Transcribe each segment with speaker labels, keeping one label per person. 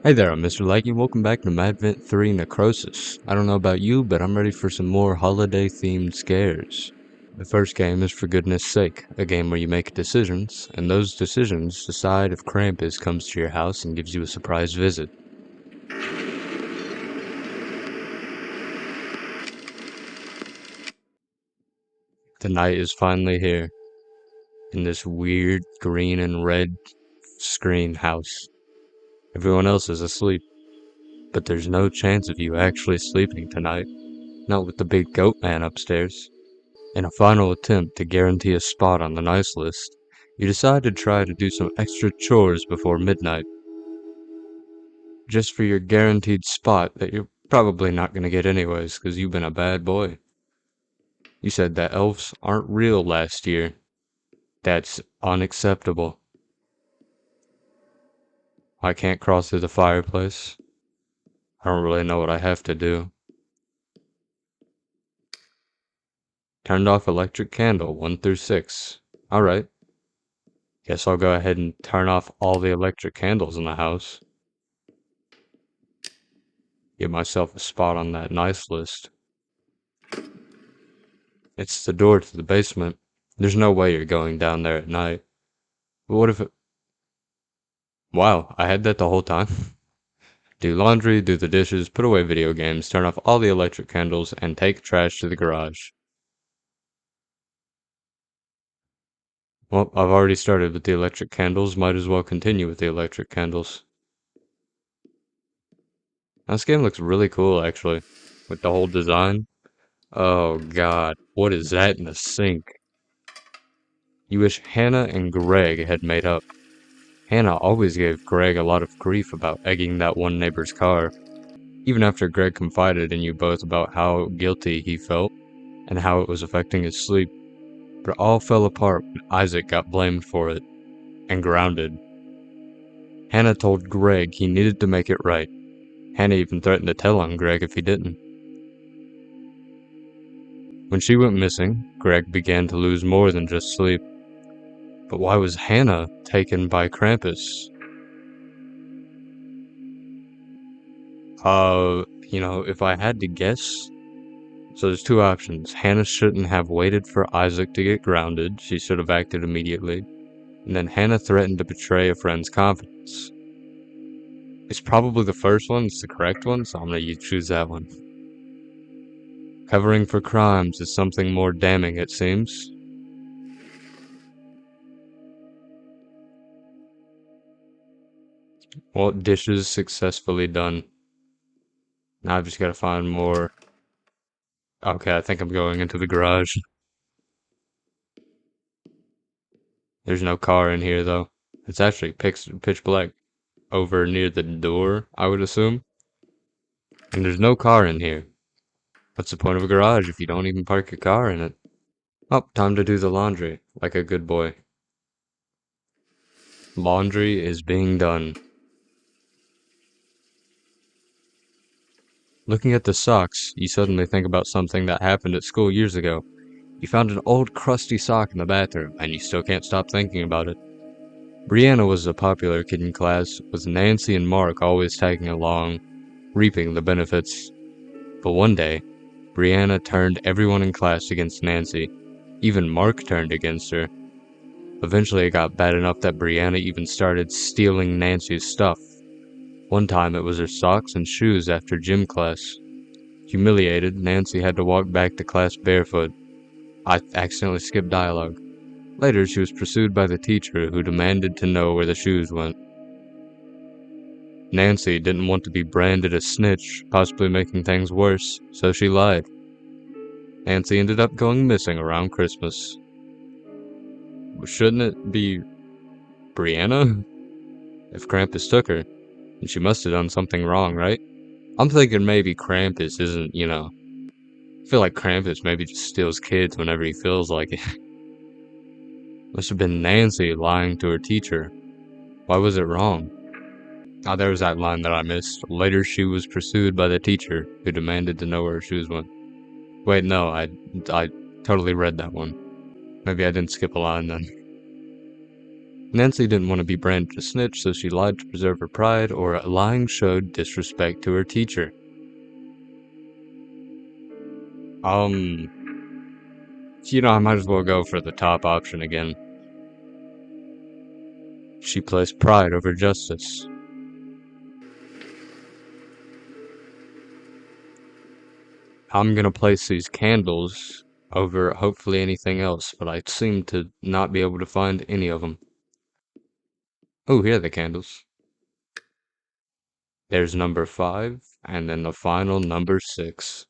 Speaker 1: Hey there, I'm Mr. Leggy. Welcome back to Madvent 3 Necrosis. I don't know about you, but I'm ready for some more holiday-themed scares. The first game is For Goodness Sake, a game where you make decisions, and those decisions decide if Krampus comes to your house and gives you a surprise visit. The night is finally here, in this weird green and red screen house. Everyone else is asleep, but there's no chance of you actually sleeping tonight, not with the big goat man upstairs. In a final attempt to guarantee a spot on the nice list, you decide to try to do some extra chores before midnight, just for your guaranteed spot that you're probably not going to get anyways because you've been a bad boy. You said that elves aren't real last year. That's unacceptable. I can't cross through the fireplace. I don't really know what I have to do. Turned off electric candle 1 through 6. Alright. Guess I'll go ahead and turn off all the electric candles in the house. Get myself a spot on that nice list. It's the door to the basement. There's no way you're going down there at night. But what if it... Wow, I had that the whole time. Do laundry, do the dishes, put away video games, turn off all the electric candles, and take trash to the garage. Well, I've already started with the electric candles, might as well continue with the electric candles. Now, this game looks really cool, actually, with the whole design. Oh god, what is that in the sink? You wish Hannah and Greg had made up. Hannah always gave Greg a lot of grief about egging that one neighbor's car, even after Greg confided in you both about how guilty he felt and how it was affecting his sleep. But it all fell apart when Isaac got blamed for it and grounded. Hannah told Greg he needed to make it right. Hannah even threatened to tell on Greg if he didn't. When she went missing, Greg began to lose more than just sleep. But why was Hannah taken by Krampus? If I had to guess, so there's two options. Hannah shouldn't have waited for Isaac to get grounded. She should have acted immediately. And then Hannah threatened to betray a friend's confidence. It's probably the first one. It's the correct one, so I'm gonna choose that one. Covering for crimes is something more damning, it seems. Well, dishes successfully done. Now I've just gotta find more. Okay, I think I'm going into the garage. There's no car in here, though. It's actually pitch black over near the door, I would assume. And there's no car in here. What's the point of a garage if you don't even park your car in it? Oh, time to do the laundry, like a good boy. Laundry is being done. Looking at the socks, you suddenly think about something that happened at school years ago. You found an old crusty sock in the bathroom, and you still can't stop thinking about it. Brianna was a popular kid in class, with Nancy and Mark always tagging along, reaping the benefits. But one day, Brianna turned everyone in class against Nancy. Even Mark turned against her. Eventually it got bad enough that Brianna even started stealing Nancy's stuff. One time it was her socks and shoes after gym class. Humiliated, Nancy had to walk back to class barefoot. I accidentally skipped dialogue. Later, she was pursued by the teacher, who demanded to know where the shoes went. Nancy didn't want to be branded a snitch, possibly making things worse, so she lied. Nancy ended up going missing around Christmas. Shouldn't it be Brianna? If Krampus took her, then she must have done something wrong, right? I'm thinking maybe Krampus isn't, I feel like Krampus maybe just steals kids whenever he feels like it. Must have been Nancy lying to her teacher. Why was it wrong? Oh, there was that line that I missed. Later she was pursued by the teacher, who demanded to know where her shoes went. Wait, no, I totally read that one. Maybe I didn't skip a line then. Nancy didn't want to be branded a snitch, so she lied to preserve her pride, or lying showed disrespect to her teacher. I might as well go for the top option again. She placed pride over justice. I'm gonna place these candles over hopefully anything else, but I seem to not be able to find any of them. Oh, here are the candles. There's number 5, and then the final number 6.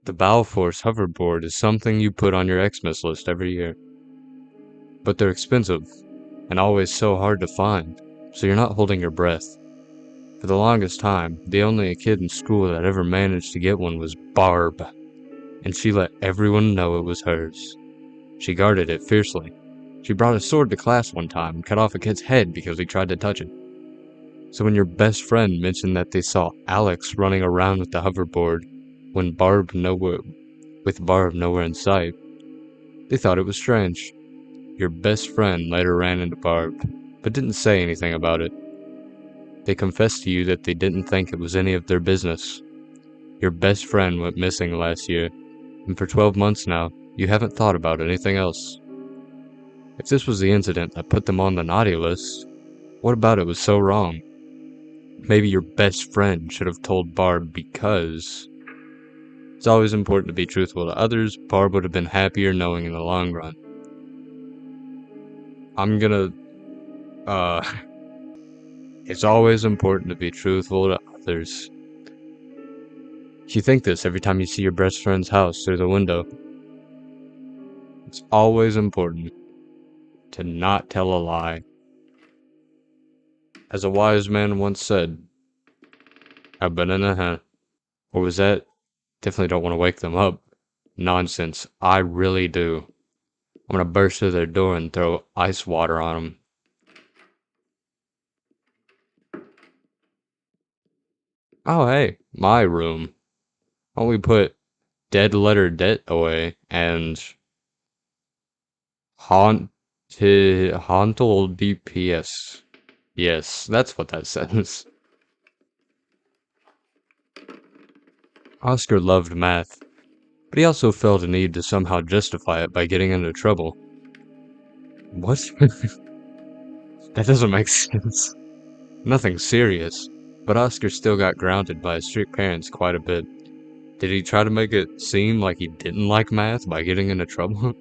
Speaker 1: The Balfour's hoverboard is something you put on your Xmas list every year. But they're expensive, and always so hard to find, so you're not holding your breath. For the longest time, the only kid in school that ever managed to get one was Barb, and she let everyone know it was hers. She guarded it fiercely. She brought a sword to class one time and cut off a kid's head because he tried to touch it. So when your best friend mentioned that they saw Alex running around with the hoverboard with Barb nowhere in sight, they thought it was strange. Your best friend later ran into Barb, but didn't say anything about it. They confessed to you that they didn't think it was any of their business. Your best friend went missing last year, and for 12 months now, you haven't thought about anything else. If this was the incident that put them on the naughty list, what about it was so wrong? Maybe your best friend should have told Barb because it's always important to be truthful to others. Barb would have been happier knowing in the long run. It's always important to be truthful to others. You think this every time you see your best friend's house through the window. It's always important to not tell a lie. As a wise man once said, I've been in a hen. Or was that? Definitely don't want to wake them up. Nonsense. I really do. I'm gonna burst through their door and throw ice water on them. Oh, hey, my room. Why don't we put dead letter debt away and hauntal DPS. Yes, that's what that says. Oscar loved math, but he also felt a need to somehow justify it by getting into trouble. What? That doesn't make sense. Nothing serious, but Oscar still got grounded by his strict parents quite a bit. Did he try to make it seem like he didn't like math by getting into trouble?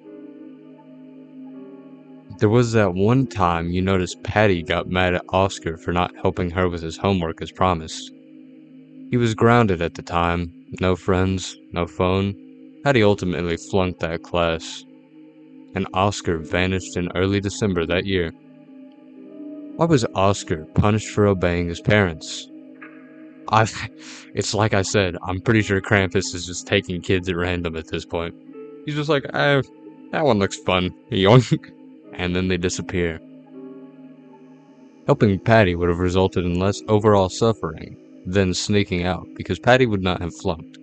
Speaker 1: There was that one time you noticed Patty got mad at Oscar for not helping her with his homework as promised. He was grounded at the time, no friends, no phone. Patty ultimately flunked that class, and Oscar vanished in early December that year. Why was Oscar punished for obeying his parents? It's like I said, I'm pretty sure Krampus is just taking kids at random at this point. He's just like, that one looks fun, yoink, and then they disappear. Helping Patty would have resulted in less overall suffering than sneaking out, because Patty would not have flunked.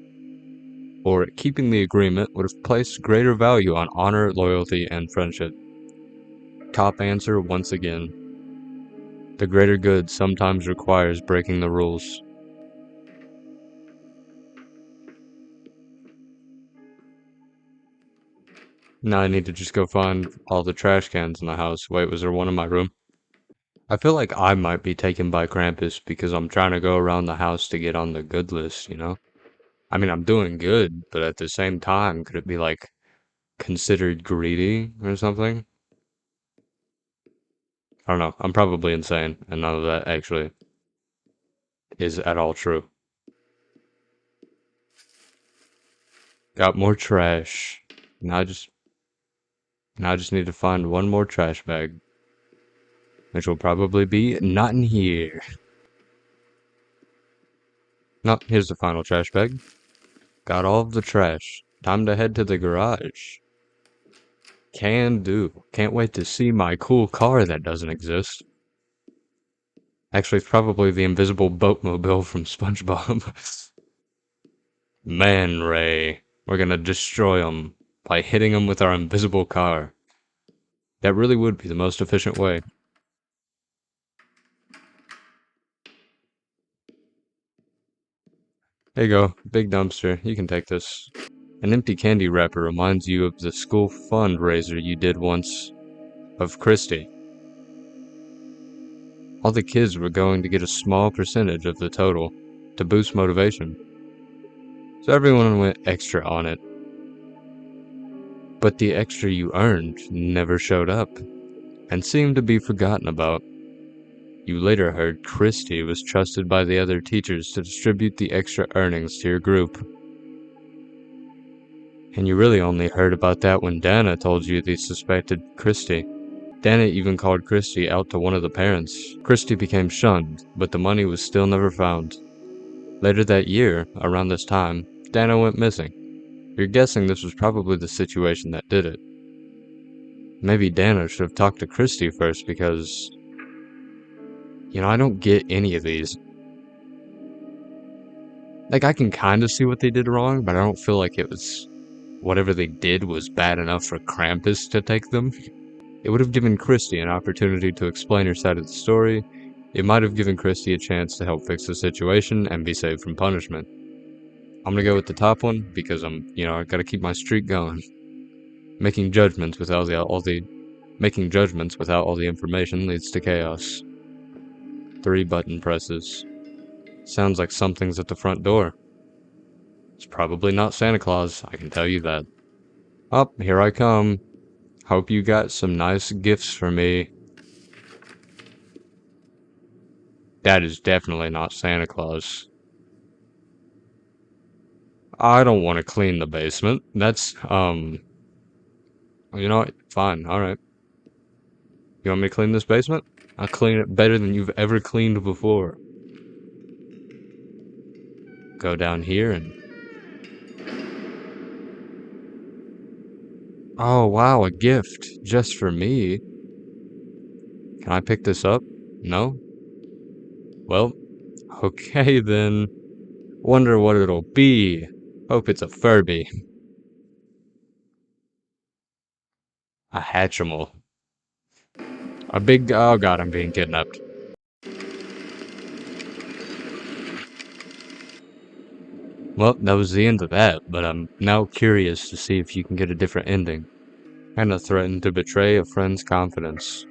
Speaker 1: Or keeping the agreement would have placed greater value on honor, loyalty, and friendship. Top answer once again. The greater good sometimes requires breaking the rules. Now I need to just go find all the trash cans in the house. Wait, was there one in my room? I feel like I might be taken by Krampus because I'm trying to go around the house to get on the good list, you know? I mean, I'm doing good, but at the same time, could it be like considered greedy or something? I don't know. I'm probably insane, and none of that actually is at all true. Got more trash. Now I just now I just need to find one more trash bag, which will probably be not in here. No, here's the final trash bag. Got all of the trash. Time to head to the garage. Can do. Can't wait to see my cool car that doesn't exist. Actually, it's probably the invisible boatmobile from SpongeBob. Man Ray. We're gonna destroy him by hitting him with our invisible car. That really would be the most efficient way. There you go, big dumpster, you can take this. An empty candy wrapper reminds you of the school fundraiser you did once, of Christie. All the kids were going to get a small percentage of the total, to boost motivation. So everyone went extra on it. But the extra you earned never showed up, and seemed to be forgotten about. You later heard Christie was trusted by the other teachers to distribute the extra earnings to your group. And you really only heard about that when Dana told you they suspected Christie. Dana even called Christie out to one of the parents. Christie became shunned, but the money was still never found. Later that year, around this time, Dana went missing. You're guessing this was probably the situation that did it. Maybe Dana should have talked to Christie first because, I don't get any of these. Like, I can kind of see what they did wrong, but I don't feel like whatever they did was bad enough for Krampus to take them. It would have given Christie an opportunity to explain her side of the story. It might have given Christie a chance to help fix the situation and be saved from punishment. I'm gonna go with the top one because I gotta keep my streak going. Making judgments without all the information leads to chaos. 3 button presses. Sounds like something's at the front door. It's probably not Santa Claus, I can tell you that. Oh, here I come. Hope you got some nice gifts for me. That is definitely not Santa Claus. I don't want to clean the basement. That's, you know what? Fine, alright. You want me to clean this basement? I'll clean it better than you've ever cleaned before. Go down here and... Oh, wow, a gift. Just for me. Can I pick this up? No? Well, okay then. Wonder what it'll be. Hope it's a Furby. A Hatchimal. Oh god, I'm being kidnapped. Well, that was the end of that, but I'm now curious to see if you can get a different ending. Hannah threatened to betray a friend's confidence.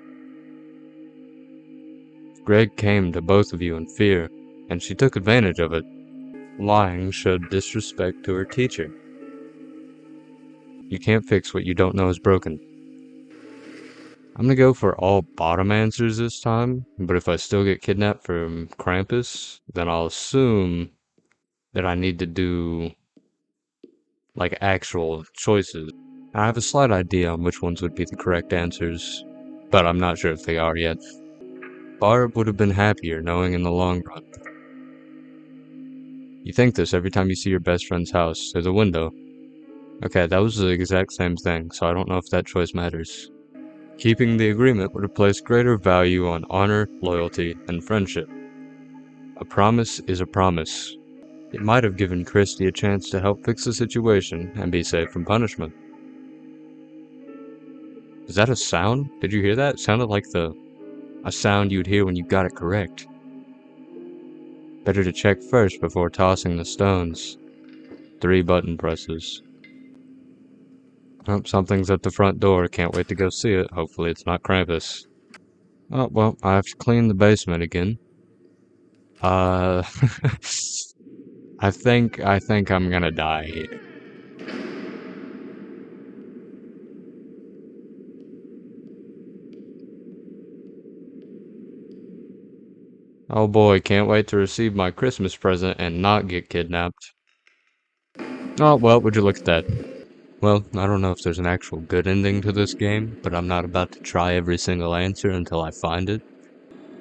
Speaker 1: Greg came to both of you in fear, and she took advantage of it. Lying showed disrespect to her teacher. You can't fix what you don't know is broken. I'm gonna go for all bottom answers this time, but if I still get kidnapped from Krampus, then I'll assume that I need to do, like, actual choices. I have a slight idea on which ones would be the correct answers, but I'm not sure if they are yet. Barb would have been happier knowing in the long run. You think this every time you see your best friend's house through the window. Okay, that was the exact same thing, so I don't know if that choice matters. Keeping the agreement would have placed greater value on honor, loyalty, and friendship. A promise is a promise. It might have given Christie a chance to help fix the situation and be saved from punishment. Is that a sound? Did you hear that? It sounded like a sound you'd hear when you got it correct. Better to check first before tossing the stones. 3 button presses. Oh, something's at the front door. Can't wait to go see it. Hopefully it's not Krampus. Oh, well, I have to clean the basement again. I think I'm gonna die here. Oh boy, can't wait to receive my Christmas present and not get kidnapped. Oh, well, would you look at that? Well, I don't know if there's an actual good ending to this game, but I'm not about to try every single answer until I find it.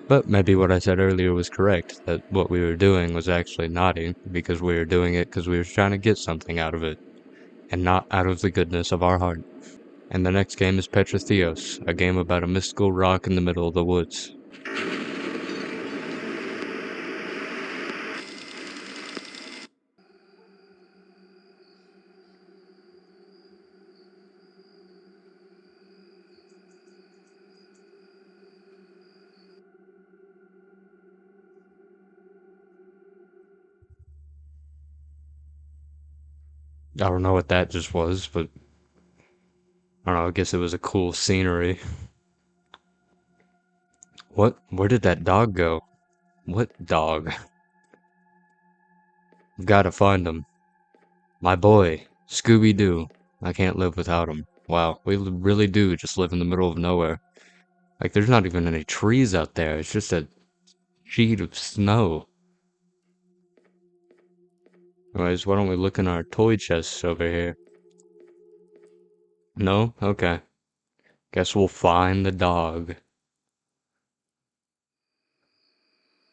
Speaker 1: But maybe what I said earlier was correct, that what we were doing was actually naughty, because we were doing it because we were trying to get something out of it, and not out of the goodness of our heart. And the next game is Petra Theos, a game about a mystical rock in the middle of the woods. I don't know what that just was, but I don't know, I guess it was a cool scenery. What? Where did that dog go? What dog? I've gotta find him. My boy, Scooby-Doo. I can't live without him. Wow, we really do just live in the middle of nowhere. Like, there's not even any trees out there. It's just a sheet of snow. Anyways, why don't we look in our toy chests over here? No? Okay. Guess we'll find the dog.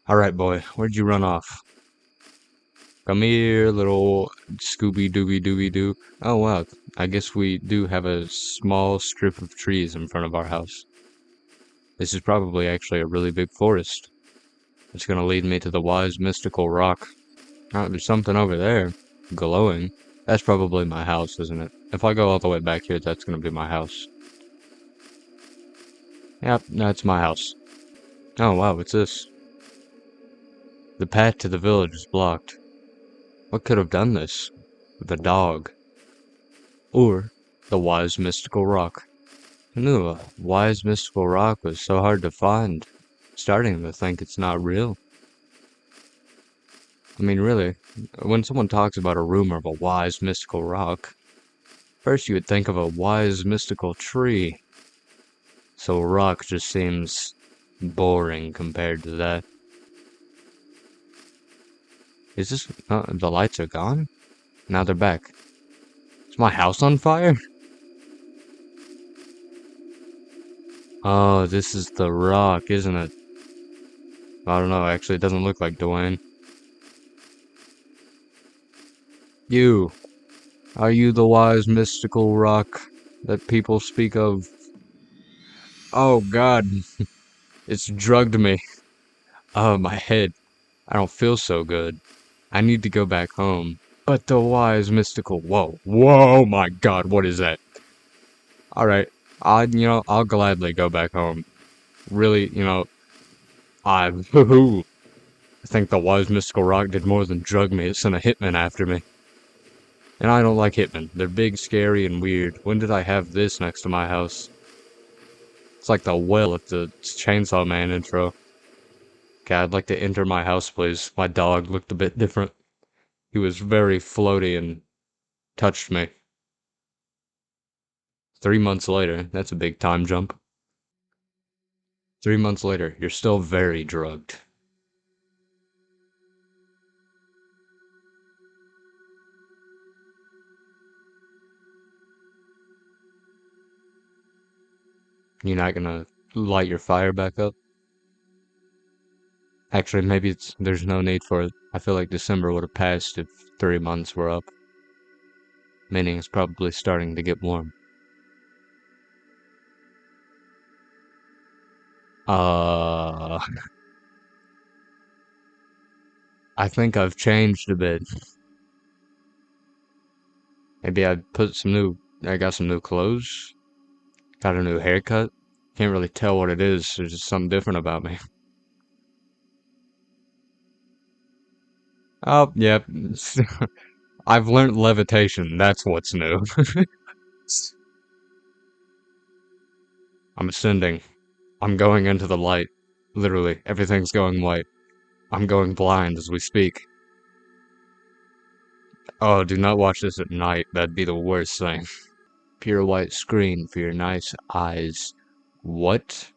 Speaker 1: Alright, boy. Where'd you run off? Come here, little Scooby-Dooby-Dooby-Doo. Oh, wow. I guess we do have a small strip of trees in front of our house. This is probably actually a really big forest. It's gonna lead me to the wise mystical rock. Oh, there's something over there. Glowing. That's probably my house, isn't it? If I go all the way back here, that's gonna be my house. Yep, that's my house. Oh wow, what's this? The path to the village is blocked. What could have done this? The dog. Or the wise mystical rock. Who knew a wise mystical rock was so hard to find? Starting to think it's not real. I mean, really, when someone talks about a rumor of a wise mystical rock, first you would think of a wise mystical tree. So rock just seems boring compared to that. Is this... the lights are gone? Now they're back. Is my house on fire? Oh, this is the rock, isn't it? I don't know, actually, it doesn't look like Dwayne. You! Are you the wise mystical rock that people speak of? Oh god, it's drugged me. Oh, my head. I don't feel so good. I need to go back home. But the wise mystical... Whoa. Whoa, my god, what is that? Alright, I'll gladly go back home. Really, I think the wise mystical rock did more than drug me. It sent a hitman after me. And I don't like hitmen. They're big, scary, and weird. When did I have this next to my house? It's like the well at the Chainsaw Man intro. Okay, I'd like to enter my house, please. My dog looked a bit different. He was very floaty and touched me. 3 months later, that's a big time jump. 3 months later, you're still very drugged. You're not gonna light your fire back up? Actually, maybe there's no need for it. I feel like December would have passed if 3 months were up. Meaning it's probably starting to get warm. Uh, I think I've changed a bit. Maybe I got some new clothes, got a new haircut. Can't really tell what it is, there's just something different about me. Oh, yep. I've learned levitation, that's what's new. I'm ascending. I'm going into the light. Literally, everything's going white. I'm going blind as we speak. Oh, do not watch this at night, that'd be the worst thing. Pure white screen for your nice eyes. What?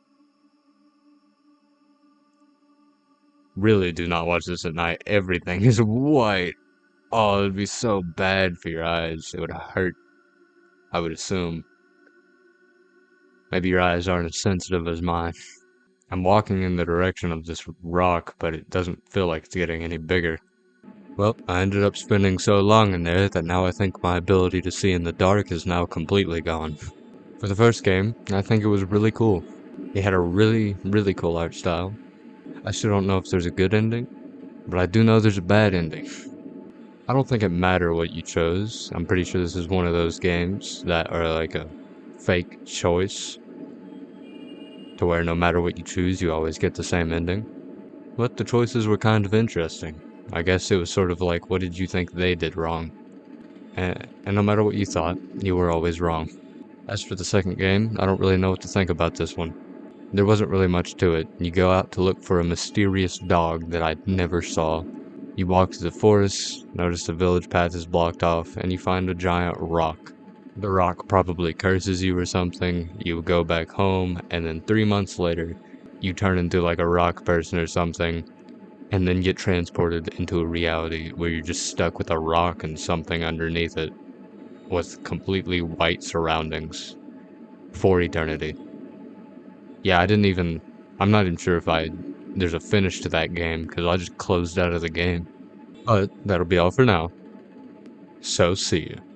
Speaker 1: Really do not watch this at night. Everything is white. Oh, it'd be so bad for your eyes. It would hurt, I would assume. Maybe your eyes aren't as sensitive as mine. I'm walking in the direction of this rock, but it doesn't feel like it's getting any bigger. Well, I ended up spending so long in there that now I think my ability to see in the dark is now completely gone. For the first game, I think it was really cool. It had a really, really cool art style. I still don't know if there's a good ending, but I do know there's a bad ending. I don't think it mattered what you chose. I'm pretty sure this is one of those games that are like a fake choice, to where no matter what you choose, you always get the same ending. But the choices were kind of interesting. I guess it was sort of like, what did you think they did wrong? and no matter what you thought, you were always wrong. As for the second game, I don't really know what to think about this one. There wasn't really much to it. You go out to look for a mysterious dog that I never saw. You walk through the forest, notice the village path is blocked off, and you find a giant rock. The rock probably curses you or something. You go back home, and then 3 months later, you turn into like a rock person or something, and then get transported into a reality where you're just stuck with a rock and something underneath it with completely white surroundings for eternity. Yeah, I'm not even sure if there's a finish to that game because I just closed out of the game. But that'll be all for now. So see you.